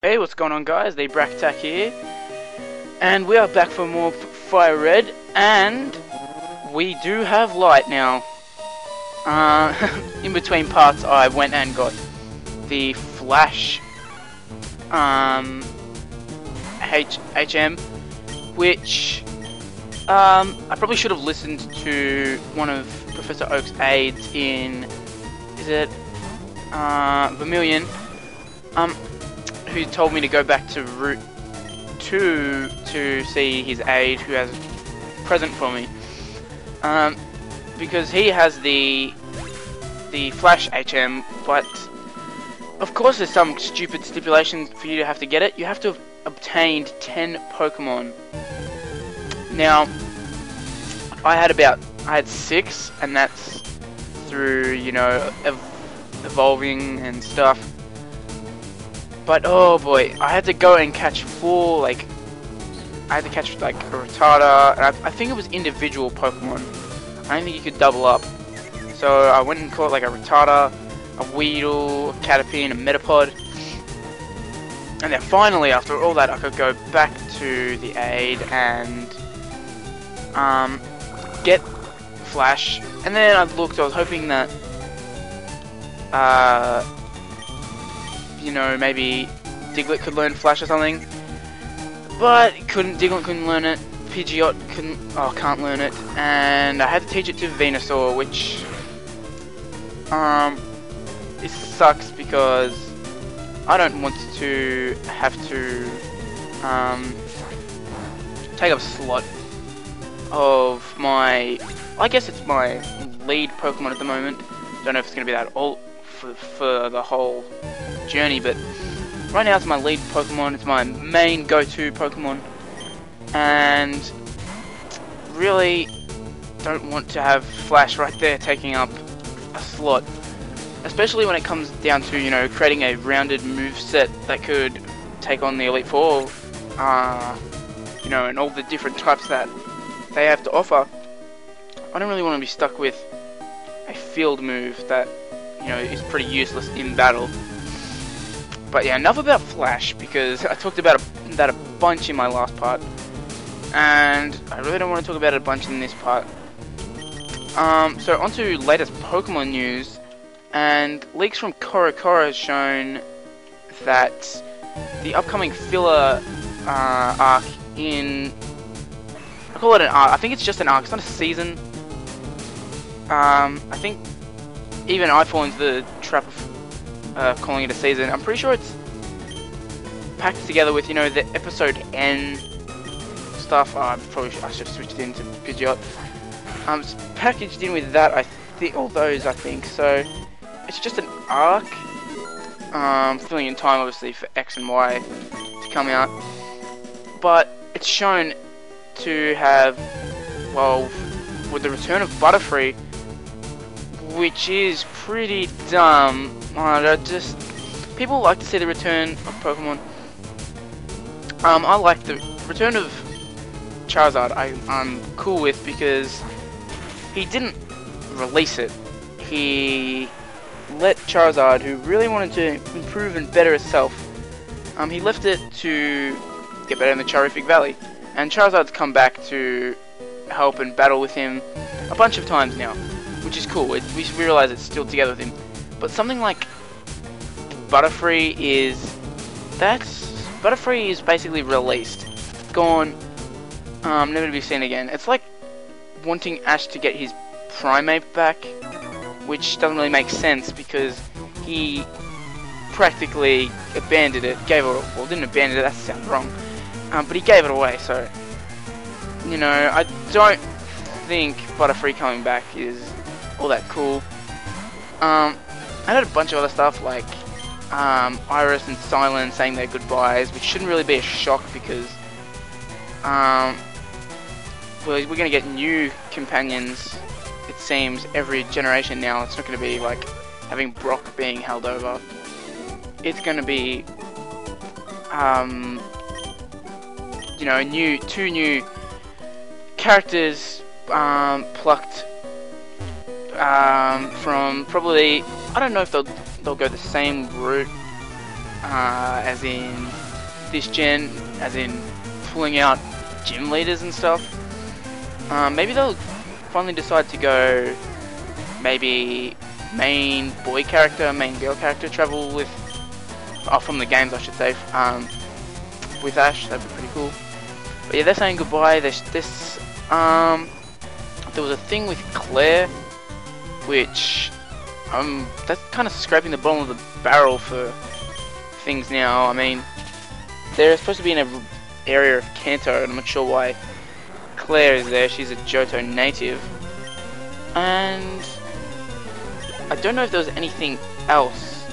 Hey, what's going on, guys? The Bractac here, and we are back for more Fire Red, and we do have light now. In between parts, I went and got the Flash HM, which I probably should have listened to one of Professor Oak's aides in, is it Vermilion, who told me to go back to Route 2 to see his aide who has a present for me. Because he has the Flash HM, but of course there's some stupid stipulation for you to have to get it. You have to have obtained 10 Pokemon. Now, I had 6, and that's through, you know, evolving and stuff. But oh boy, I had to go and catch 4, I had to catch like a Rattata, and I think it was individual Pokemon. I don't think you could double up. So I went and caught like a Rattata, a Weedle, a Caterpie, and a Metapod. And then finally, after all that, I could go back to the aid and get Flash. And then I was hoping that you know, maybe Diglett could learn Flash or something, but Diglett couldn't learn it, Pidgeot can't learn it, and I had to teach it to Venusaur, which it sucks because I don't want to have to take up a slot of my, I guess it's my lead Pokemon at the moment. Don't know if it's going to be that all for the whole journey, but right now it's my lead Pokemon. It's my main go-to Pokemon, and really don't want to have Flash right there taking up a slot, especially when it comes down to, you know, creating a rounded moveset that could take on the Elite Four, you know, and all the different types that they have to offer. I don't really want to be stuck with a field move that, you know, is pretty useless in battle. But yeah, enough about Flash, because I talked about that a bunch in my last part, and I really don't want to talk about it a bunch in this part. So on to latest Pokemon news, and leaks from CoroCoro has shown that the upcoming filler arc in, I call it an arc, I think it's just an arc, it's not a season. I think even I fall into the trap of calling it a season. I'm pretty sure it's packed together with, you know, the episode N stuff. I should have switched it into Pidgeot. It's packaged in with that, I think, all those, I think. So it's just an arc, filling in time obviously for X and Y to come out. But it's shown to have, well, with the return of Butterfree, which is pretty dumb. People like to see the return of Pokemon. I like the return of Charizard. I'm cool with, because he didn't release it. He let Charizard, who really wanted to improve and better itself, he left it to get better in the Charific Valley, and Charizard's come back to help and battle with him a bunch of times now, which is cool. We realize it's still together with him. But something like Butterfree is basically released, gone, never to be seen again. It's like wanting Ash to get his Primeape back, which doesn't really make sense because he practically abandoned it, well, didn't abandon it, that sounds wrong, but he gave it away. So, you know, I don't think Butterfree coming back is all that cool. I had a bunch of other stuff like Iris and Silence saying their goodbyes, which shouldn't really be a shock because well, we're going to get new companions, it seems, every generation now. It's not going to be like having Brock being held over. It's going to be you know, two new characters plucked from probably, I don't know if they'll go the same route as in this gen, as in pulling out gym leaders and stuff. Maybe they'll finally decide to go maybe main boy character, main girl character travel with, from the games I should say, with Ash. That'd be pretty cool. But yeah, they're saying goodbye. There was a thing with Claire, which that's kind of scraping the bottom of the barrel for things now. I mean, they're supposed to be in an area of Kanto, and I'm not sure why Claire is there. She's a Johto native, and I don't know if there was anything else.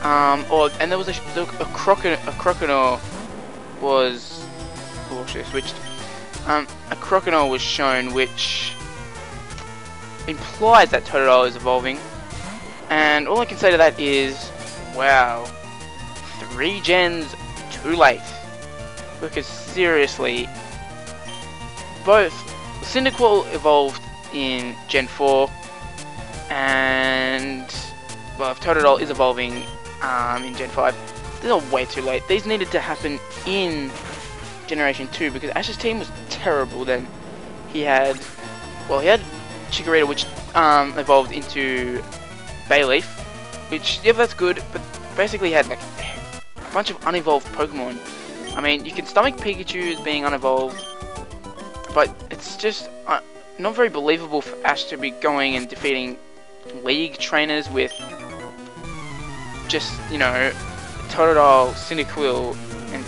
And there was a Croconaw was. Oh, actually, I switched. A Croconaw was shown, which implies that Totodile is evolving. And all I can say to that is, wow, 3 gens too late. Because seriously, both Cyndaquil evolved in Gen 4, and well, if Totodile is evolving in Gen 5, these are way too late. These needed to happen in Generation 2 because Ash's team was terrible then. He had Chikorita, which evolved into Bayleaf, which, yeah, that's good, but basically had like a bunch of unevolved Pokemon. I mean, you can stomach Pikachu's being unevolved, but it's just not very believable for Ash to be going and defeating League trainers with just, you know, Totodile, Cyndaquil, and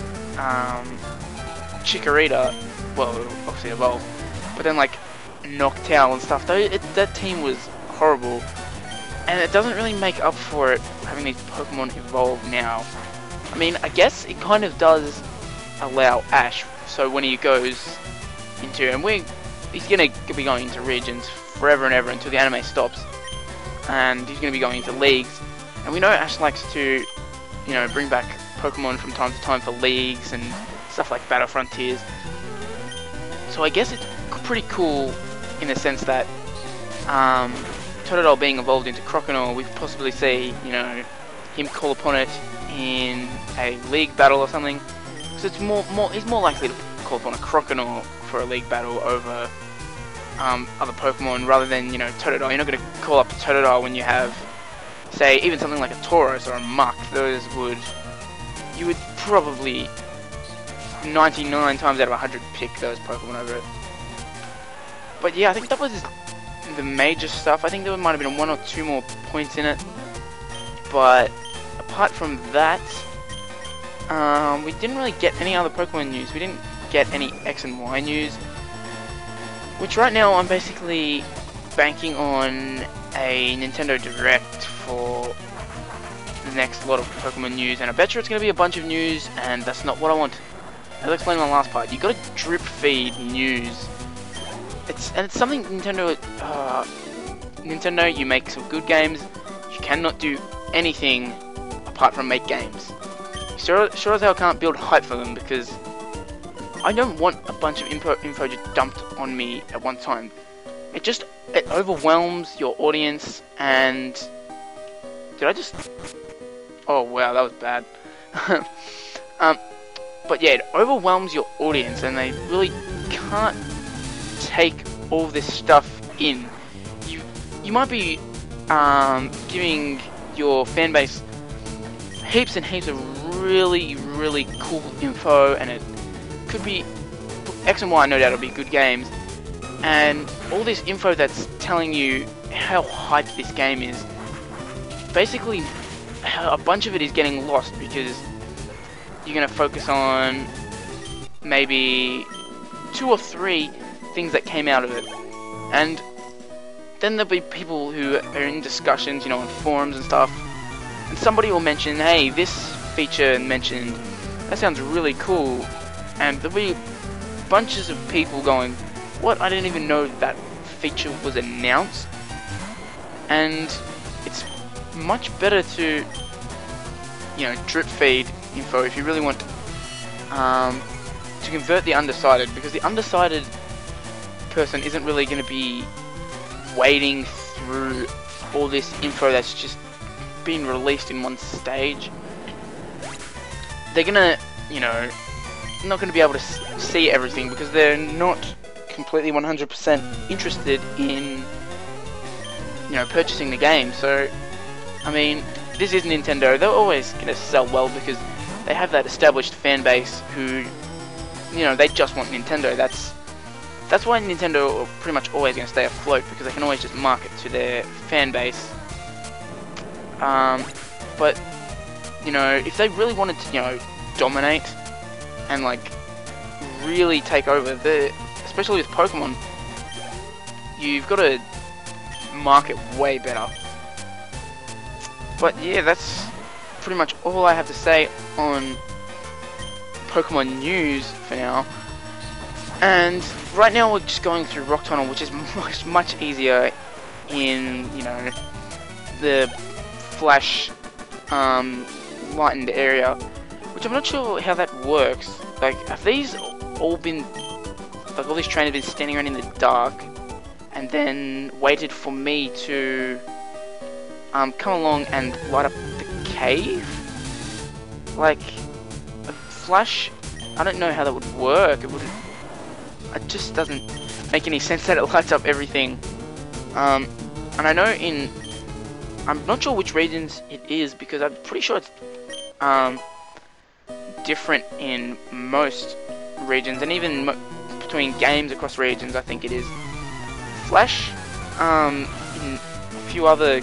Chikorita. Well, obviously evolved, but then like Noctowl and stuff. That team was horrible, and it doesn't really make up for it having these Pokemon evolve now. I mean, I guess it kind of does allow Ash, so when he goes into, and he's gonna be going into regions forever and ever until the anime stops, and he's gonna be going into leagues, and we know Ash likes to, you know, bring back Pokemon from time to time for leagues and stuff like Battle Frontiers. So I guess it's pretty cool in the sense that Totodile being evolved into Croconaw, we could possibly see, you know, him call upon it in a league battle or something. So it's he's more likely to call upon a Croconaw for a league battle over other Pokemon rather than, you know, Totodile. You're not going to call up Totodile when you have, say, even something like a Tauros or a Muk. You would probably 99 times out of 100 pick those Pokemon over it. But yeah, I think that was the major stuff. I think there might have been 1 or 2 more points in it, but apart from that, we didn't really get any other Pokemon news. We didn't get any X and Y news, which right now I'm basically banking on a Nintendo Direct for the next lot of Pokemon news, and I bet you it's going to be a bunch of news, and that's not what I want. As I explained in the last part, you got to drip feed news. It's something Nintendo. Nintendo, you make some good games. You cannot do anything apart from make games. Sure as hell can't build hype for them, because I don't want a bunch of info just dumped on me at one time. It overwhelms your audience, and did I just? Oh wow, that was bad. But yeah, it overwhelms your audience, and they really can't take all this stuff in. You might be giving your fan base heaps and heaps of really cool info, and it could be X and Y, no doubt it'll be good games, and all this info that's telling you how hyped this game is, basically a bunch of it is getting lost because you're going to focus on maybe 2 or 3 things that came out of it, and then there'll be people who are in discussions, you know, on forums and stuff, and somebody will mention, hey, this feature mentioned, that sounds really cool, and there'll be bunches of people going, what, I didn't even know that feature was announced. And it's much better to, you know, drip feed info if you really want to convert the undecided, because the undecided person isn't really going to be wading through all this info that's just been released in one stage. they're gonna, you know, not gonna be able to see everything because they're not completely 100% interested in, you know, purchasing the game. So, I mean, this is Nintendo. They're always gonna sell well because they have that established fan base who, you know, they just want Nintendo. That's why Nintendo are pretty much always gonna stay afloat, because they can always just market to their fan base. But, you know, if they really wanted to, you know, dominate and like really take over, especially with Pokemon, you've got to market way better. But yeah, that's pretty much all I have to say on Pokemon news for now. And right now we're just going through Rock Tunnel, which is much easier in, you know, the Flash lightened area, which I'm not sure how that works. Like, have these all been, like, all these trainers been standing around in the dark and then waited for me to come along and light up the cave? Like, a Flash, I don't know how that would work. It just doesn't make any sense that it lights up everything. And I know I'm not sure which regions it is, because I'm pretty sure it's different in most regions, and even between games across regions, I think it is. Flash, in a few other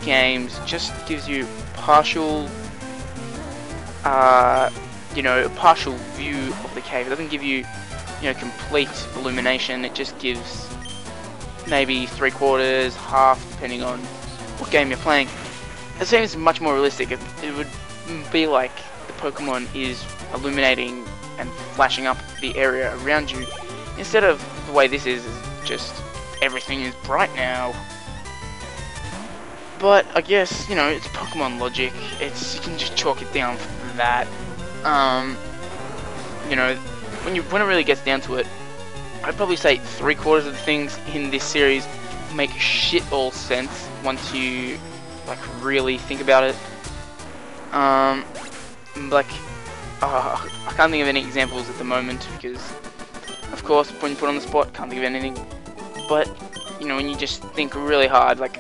games, just gives you partial, you know, a partial view of the cave. It doesn't give you, you know, complete illumination. It just gives maybe 3/4, half, depending on what game you're playing. It seems much more realistic. It would be like the Pokemon is illuminating and flashing up the area around you, instead of the way this is just everything is bright now. But I guess, you know, it's Pokemon logic. You can just chalk it down for that. You know, when it really gets down to it, I'd probably say 3/4 of the things in this series make shit all sense once you, like, really think about it. Like, I can't think of any examples at the moment because, of course, when you put on the spot, can't think of anything. But, you know, when you just think really hard, like,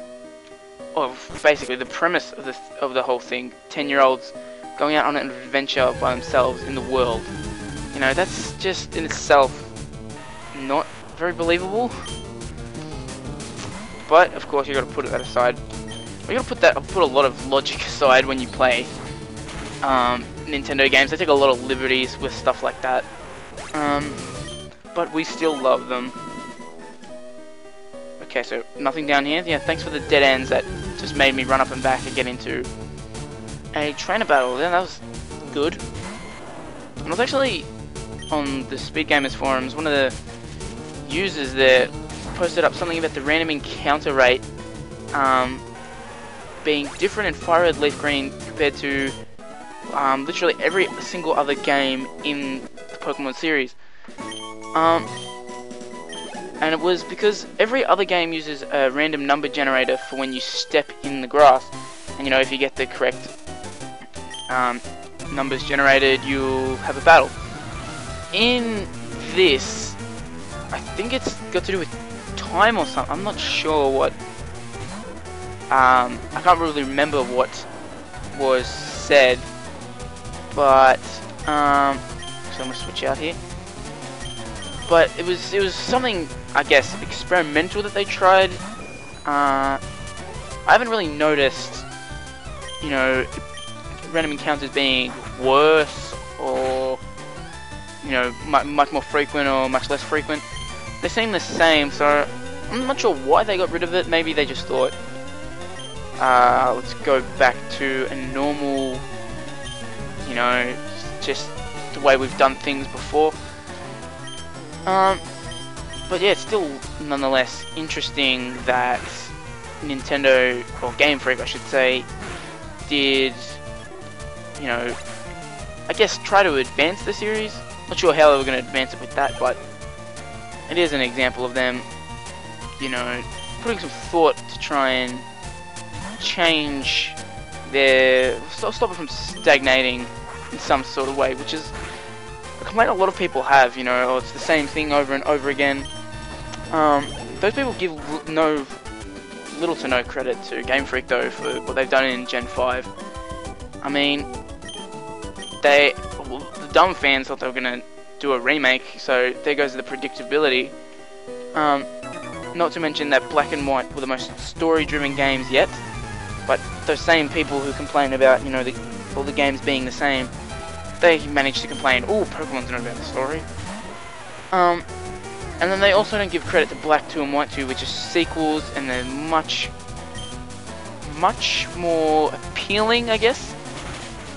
of basically the premise of the whole thing, 10-year-olds going out on an adventure by themselves in the world, you know, that's just in itself not very believable. But of course, you got to put that aside. You got to put a lot of logic aside when you play Nintendo games. They take a lot of liberties with stuff like that, but we still love them. Okay, so nothing down here. Yeah, thanks for the dead ends that just made me run up and back and get into a trainer battle. Then that was good. And I was actually on the Speed Gamers forums. One of the users there posted up something about the random encounter rate being different in Fire Red Leaf Green compared to literally every single other game in the Pokemon series. And it was because every other game uses a random number generator for when you step in the grass, and, you know, if you get the correct numbers generated, you'll have a battle. In this, I think it's got to do with time or something. I'm not sure what. I can't really remember what was said, but so I'm gonna switch out here. But it was something, I guess, experimental that they tried. I haven't really noticed, you know, random encounters being worse or, you know, much more frequent or much less frequent. They seem the same, so I'm not sure why they got rid of it. Maybe they just thought, let's go back to a normal, you know, just the way we've done things before. But yeah, it's still nonetheless interesting that Nintendo, or Game Freak I should say, did, you know, I guess try to advance the series. Not sure how they were going to advance it with that, but it is an example of them, you know, putting some thought to try and change stop it from stagnating in some sort of way, which is a complaint a lot of people have, you know, or it's the same thing over and over again. Those people give little to no credit to Game Freak though for what they've done in Gen 5. I mean, the dumb fans thought they were gonna do a remake, so there goes the predictability. Not to mention that Black and White were the most story-driven games yet, but those same people who complain about, you know, all the games being the same, they managed to complain, oh, Pokemon's not about the story. And then they also don't give credit to Black 2 and White 2, which are sequels, and they're much more appealing, I guess,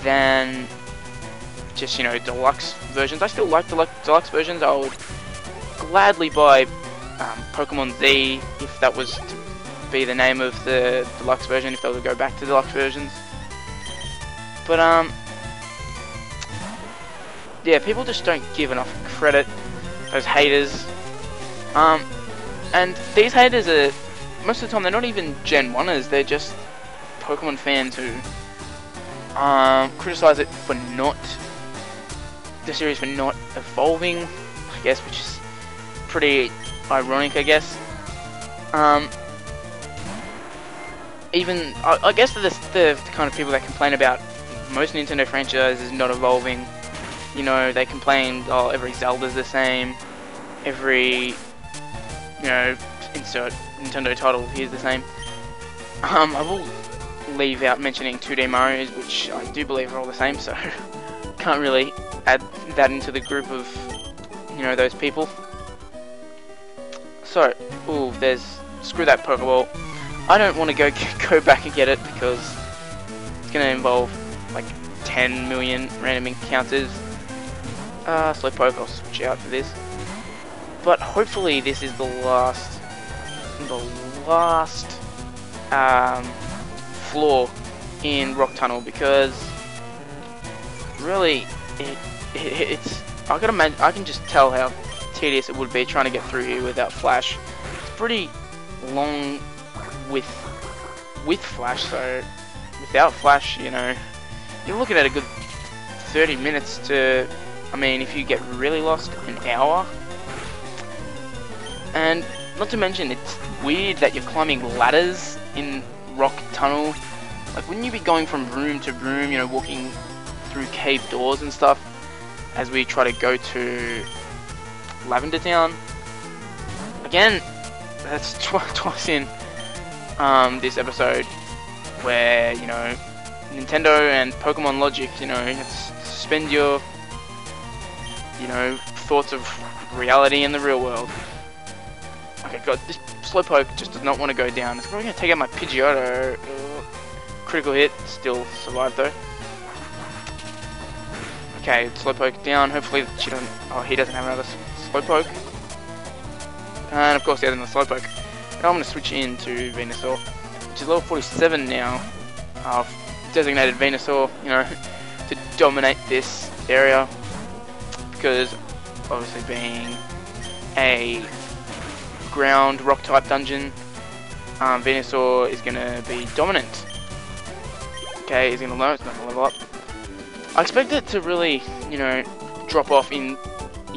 than just, you know, deluxe versions. I still like deluxe versions. I would gladly buy Pokemon Z if that was to be the name of the deluxe version, if they would go back to deluxe versions. But yeah, people just don't give enough credit. Those haters. And these haters are, most of the time, they're not even Gen 1ers, they're just Pokemon fans who criticize it for the series for not evolving, I guess, which is pretty ironic, I guess. Even, I guess the kind of people that complain about most Nintendo franchises not evolving, you know, they complain, oh, every Zelda's the same, every, you know, insert Nintendo title here's the same. I will leave out mentioning 2D Mario's, which I do believe are all the same, so can't really add that into the group of, you know, those people. So, ooh, screw that Pokeball. I don't want to go back and get it because it's going to involve like 10 million random encounters. Slowpoke, I'll switch out for this. But hopefully this is the last floor in Rock Tunnel, because really it's I can just tell how tedious it would be trying to get through here without Flash. It's pretty long with Flash, so without Flash, you know, you're looking at a good 30 minutes to, I mean, if you get really lost, an hour. And not to mention, it's weird that you're climbing ladders in Rock Tunnel. Like, wouldn't you be going from room to room, you know, walking through cave doors and stuff, as we try to go to Lavender Town? Again, that's twice in this episode where, you know, Nintendo and Pokemon Logic, you know, you have to suspend your, you know, thoughts of reality in the real world. Okay, God, this Slowpoke just does not want to go down. It's probably going to take out my Pidgeotto. Critical hit, still survived though. Okay, Slowpoke down. Hopefully she doesn't. Oh, he doesn't have another Slowpoke. And of course, he has another Slowpoke. Now I'm going to switch into Venusaur, which is level 47 now. I've designated Venusaur, you know, to dominate this area, because obviously being a ground rock type dungeon, Venusaur is going to be dominant. Okay, he's going to learn, it's not going to level up. I expect it to really, you know, drop off in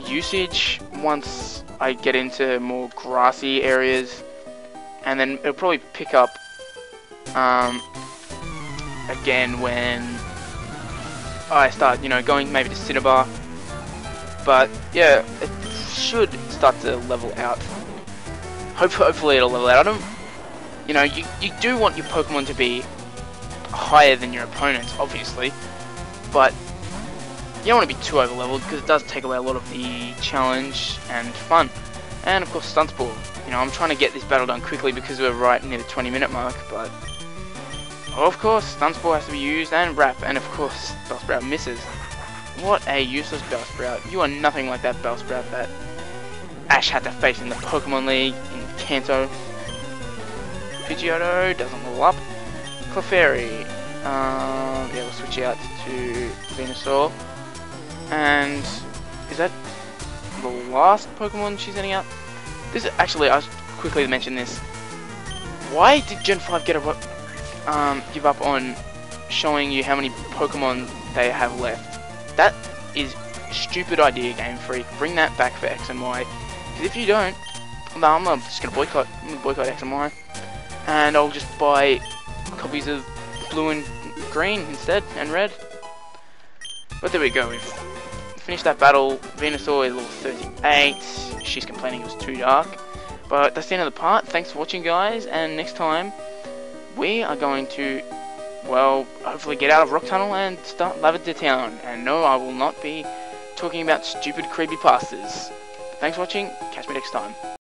usage once I get into more grassy areas, and then it'll probably pick up again when I start, you know, going maybe to Cinnabar. But yeah, it should start to level out. Hopefully it'll level out. I don't, you know, you do want your Pokemon to be higher than your opponents, obviously, but you don't want to be too over leveled, because it does take away a lot of the challenge and fun. And of course, Stun Spore. You know, I'm trying to get this battle done quickly because we're right near the 20-minute mark, but of course, Stun Spore has to be used, and Wrap, and of course, Bellsprout misses. What a useless Bellsprout. You are nothing like that Bellsprout that Ash had to face in the Pokemon League in Kanto. Pidgeotto doesn't level up. Clefairy. Yeah, we'll switch out to Venusaur. And is that the last Pokemon she's sending out? This is actually, I was quickly mention this. Why did Gen 5 give up on showing you how many Pokemon they have left? That is a stupid idea, Game Freak. Bring that back for X and Y. Because if you don't, I'm just gonna boycott X and Y, and I'll just buy copies of blue and green instead, and red. But there we go. We've finished that battle. Venusaur is level 38. She's complaining it was too dark. But that's the end of the part. Thanks for watching, guys. And next time, we are going to, well, hopefully get out of Rock Tunnel and start Lavender Town. And no, I will not be talking about stupid creepypastas. Thanks for watching. Catch me next time.